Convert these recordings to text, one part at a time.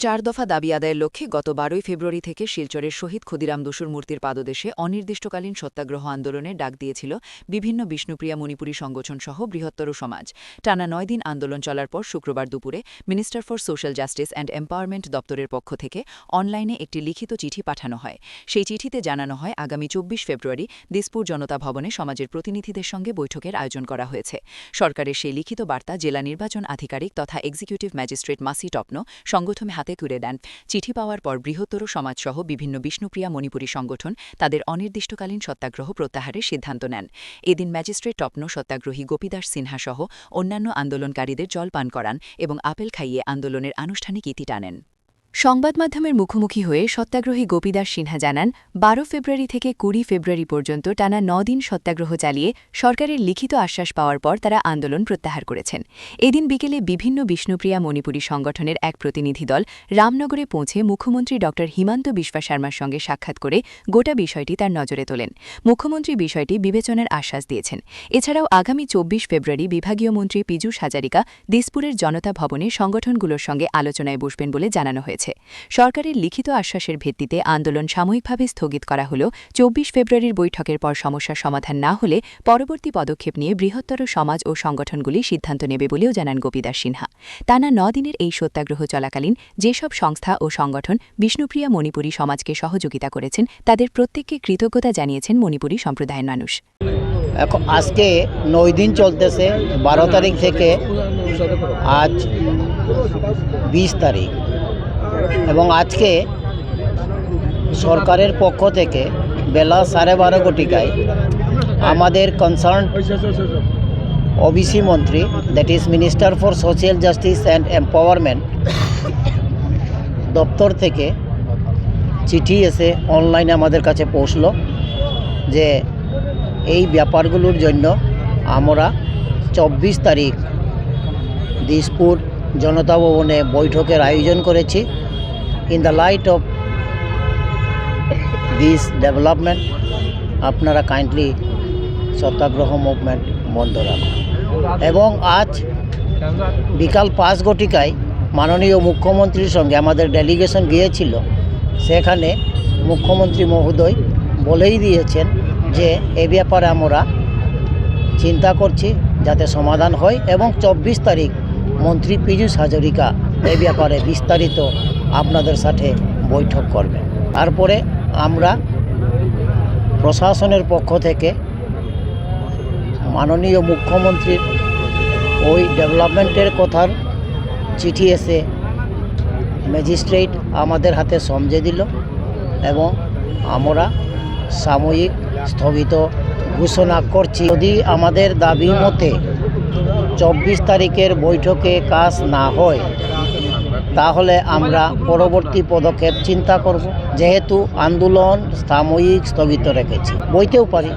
চার দফা দাবি আদায়ের লক্ষ্যে গত ১২ ফেব্রুয়ারি থেকে শিলচরের শহীদ ক্ষুদিরাম বসুর মূর্তির পাদদেশে অনির্দিষ্টকালীন সত্যাগ্রহ আন্দোলনের ডাক দিয়েছিল বিভিন্ন বিষ্ণুপ্রিয়া মণিপুরী সংগঠনসহ বৃহত্তর সমাজ। টানা ৯ দিন আন্দোলন চলার পর শুক্রবার দুপুরে minister for social justice and empowerment দপ্তরের পক্ষ থেকে অনলাইনে একটি লিখিত চিঠি পাঠানো হয়। সেই চিঠিতে জানানো হয় আগামী ২৪ ফেব্রুয়ারি দিসপুর জনতা ভবনে সমাজের প্রতিনিধিদের সঙ্গে বৈঠকের আয়োজন করা হয়েছে। সরকারের সেই লিখিত বার্তা জেলা নির্বাচন আধিকারিক তথা এক্সিকিউটিভ ম্যাজিস্ট্রেট মাসি টপ্ন সংগঠনে হাতে তুলে দেন। চিঠি পাওয়ার পর বৃহত্তর সমাজসহ বিভিন্ন বিষ্ণুপ্রিয়া মণিপুরী সংগঠন তাদের অনির্দিষ্টকালীন সত্যাগ্রহ প্রত্যাহারের সিদ্ধান্ত নেন। এদিন ম্যাজিস্ট্রেট টপ্ন সত্যাগ্রহী গোপীদাস সিনহাসহ অন্যান্য আন্দোলনকারীদের জল পান করান এবং আপেল খাইয়ে আন্দোলনের আনুষ্ঠানিক ইতি টানেন। সংবাদ মাধ্যমের মুখোমুখি হয়ে সত্যাগ্রহী গোপীদাস সিনহা জানান, ১২ ফেব্রুয়ারি থেকে ২০ ফেব্রুয়ারি পর্যন্ত টানা ৯ দিন সত্যাগ্রহ চালিয়ে সরকারের লিখিত আশ্বাস পাওয়ার পর তারা আন্দোলন প্রত্যাহার করেছেন। এদিন বিকেলে বিভিন্ন বিষ্ণুপ্রিয়া মণিপুরী সংগঠনের এক প্রতিনিধি দল রামনগরে পৌঁছে মুখ্যমন্ত্রী ড হিমন্ত বিশ্বা শর্মার সঙ্গে সাক্ষাৎ করে গোটা বিষয়টি তার নজরে তোলেন। মুখ্যমন্ত্রী বিষয়টি বিবেচনার আশ্বাস দিয়েছেন। এছাড়াও আগামী ২৪ ফেব্রুয়ারি বিভাগীয় মন্ত্রী পীযূষ হাজারিকা দিসপুরের জনতা ভবনে সংগঠনগুলোর সঙ্গে আলোচনায় বসবেন বলে জানানো হয়েছে। সরকারের লিখিত আশ্বাসের ভিত্তিতে আন্দোলন সাময়িকভাবে স্থগিত করা হলেও ২৪ ফেব্রুয়ারির বৈঠকের পর সমস্যার সমাধান না হলে পরবর্তী পদক্ষেপ নিয়ে বৃহত্তর সমাজ ও সংগঠনগুলি সিদ্ধান্ত নেবে বলেও জানান গোপীদাস সিনহা। টানা ৯ দিনের এই সত্যাগ্রহ চলাকালীন যেসব সংস্থা ও সংগঠন বিষ্ণুপ্রিয়া মণিপুরী সমাজকে সহযোগিতা করেছেন তাদের প্রত্যেককে কৃতজ্ঞতা জানিয়েছেন মণিপুরী সম্প্রদায়ের মানুষ। আজকে ৯ দিন চলতেছে, ১২ তারিখ থেকে আজ ২০ তারিখ, এবং আজকে সরকারের পক্ষ থেকে বেলা ১২:৩০ ঘটিকায় আমাদের কনসার্ন ওবিসি মন্ত্রী, that is minister for social justice and empowerment দপ্তর থেকে চিঠি এসে অনলাইনে আমাদের কাছে পৌঁছলো যে এই ব্যাপারগুলোর জন্য আমরা ২৪ তারিখ দিসপুর জনতা ভবনে বৈঠকের আয়োজন করেছি। In the light off this development আপনারা কাইন্ডলি সত্যাগ্রহ মুভমেন্ট বন্ধ রাখুন। এবং আজ বিকাল ৫ ঘটিকায় মাননীয় মুখ্যমন্ত্রীর সঙ্গে আমাদের ডেলিগেশন গিয়েছিল। সেখানে মুখ্যমন্ত্রী মহোদয় বলেই দিয়েছেন যে এ ব্যাপারে আমরা চিন্তা করছি যাতে সমাধান হয়, এবং ২৪ তারিখ মন্ত্রী পীযূষ হাজারিকা এ ব্যাপারে বিস্তারিত আপনাদের সাথে বৈঠক করবেন। তারপরে আমরা প্রশাসনের পক্ষ থেকে মাননীয় মুখ্যমন্ত্রীর ওই ডেভেলপমেন্টের কথার চিঠি এসে ম্যাজিস্ট্রেট আমাদের হাতে সমঝে দিল, এবং আমরা সাময়িক স্থগিত ঘোষণা করছি। যদি আমাদের দাবি মতে ২৪ তারিখের বৈঠকে কাজ না হয় তাহলে আমরা পরবর্তী পদক্ষেপ চিন্তা করব। যেহেতু আন্দোলন সাময়িক স্থগিত রেখেছি, বইতেও পারি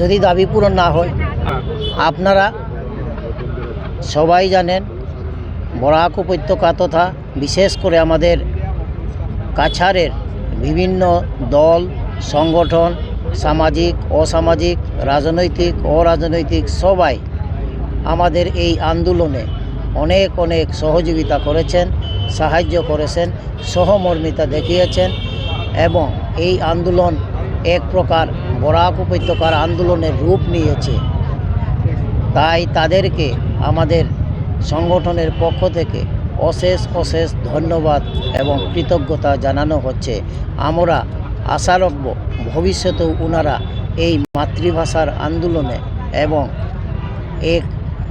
যদি দাবি পূরণ না হয়। আপনারা সবাই জানেন বরাক উপত্যকা তথা বিশেষ করে আমাদের কাছাড়ের বিভিন্ন দল সংগঠন, সামাজিক অসামাজিক, রাজনৈতিক অরাজনৈতিক সবাই আমাদের এই আন্দোলনে অনেক অনেক সহযোগিতা করেছেন, সাহায্য করেছেন, সহমর্মিতা দেখিয়েছেন, এবং এই আন্দোলন এক প্রকার বরাক উপত্যকার আন্দোলনের রূপ নিয়েছে। তাই তাদেরকে আমাদের সংগঠনের পক্ষ থেকে অশেষ অশেষ ধন্যবাদ এবং কৃতজ্ঞতা জানানো হচ্ছে। আমরা আশা রাখব ভবিষ্যতেও ওনারা এই মাতৃভাষার আন্দোলনে এবং এক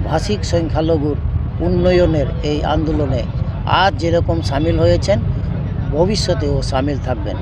ভাষিক সংখ্যালঘুর উন্নয়নের এই আন্দোলনে আজ যেরকম সামিল হয়েছেন ভবিষ্যতেও সামিল থাকবেন।